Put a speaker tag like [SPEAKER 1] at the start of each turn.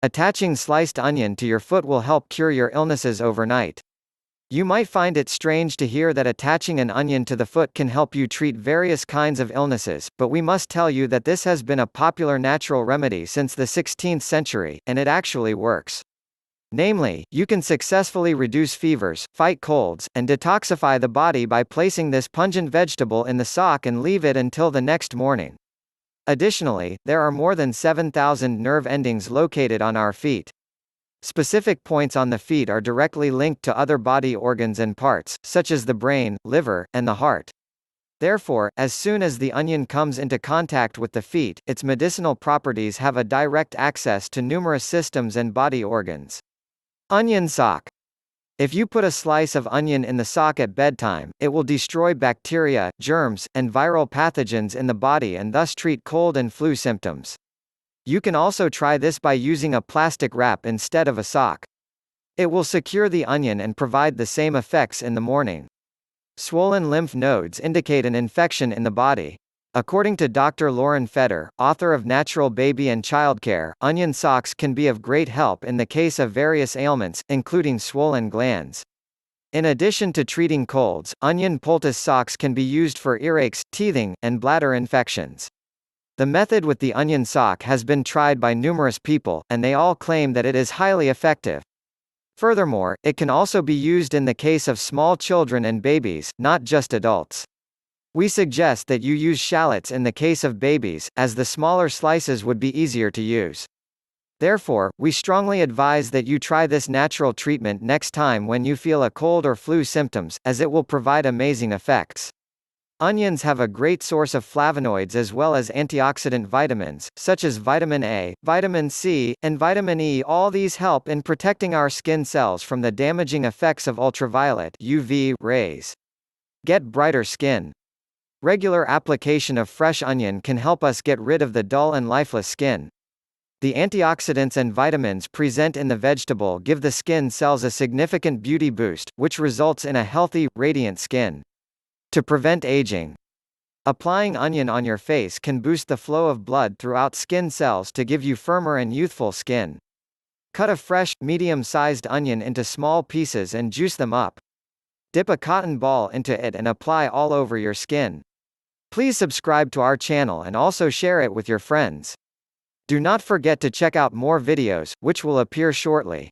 [SPEAKER 1] Attaching sliced onion to your foot will help cure your illnesses overnight. You might find it strange to hear that attaching an onion to the foot can help you treat various kinds of illnesses, but we must tell you that this has been a popular natural remedy since the 16th century, and it actually works. Namely, you can successfully reduce fevers, fight colds, and detoxify the body by placing this pungent vegetable in the sock and leave it until the next morning. Additionally, there are more than 7,000 nerve endings located on our feet. Specific points on the feet are directly linked to other body organs and parts, such as the brain, liver, and the heart. Therefore, as soon as the onion comes into contact with the feet, its medicinal properties have a direct access to numerous systems and body organs. Onion sock. If you put a slice of onion in the sock at bedtime, it will destroy bacteria, germs, and viral pathogens in the body and thus treat cold and flu symptoms. You can also try this by using a plastic wrap instead of a sock. It will secure the onion and provide the same effects in the morning. Swollen lymph nodes indicate an infection in the body. According to Dr. Lauren Feder, author of Natural Baby and Childcare, onion socks can be of great help in the case of various ailments, including swollen glands. In addition to treating colds, onion poultice socks can be used for earaches, teething, and bladder infections. The method with the onion sock has been tried by numerous people, and they all claim that it is highly effective. Furthermore, it can also be used in the case of small children and babies, not just adults. We suggest that you use shallots in the case of babies, as the smaller slices would be easier to use. Therefore, we strongly advise that you try this natural treatment next time when you feel a cold or flu symptoms, as it will provide amazing effects. Onions have a great source of flavonoids as well as antioxidant vitamins, such as vitamin A, vitamin C, and vitamin E. All these help in protecting our skin cells from the damaging effects of ultraviolet (UV) rays. Get brighter skin. Regular application of fresh onion can help us get rid of the dull and lifeless skin. The antioxidants and vitamins present in the vegetable give the skin cells a significant beauty boost, which results in a healthy, radiant skin. To prevent aging. Applying onion on your face can boost the flow of blood throughout skin cells to give you firmer and youthful skin. Cut a fresh, medium-sized onion into small pieces and juice them up. Dip a cotton ball into it and apply all over your skin. Please subscribe to our channel and also share it with your friends. Do not forget to check out more videos, which will appear shortly.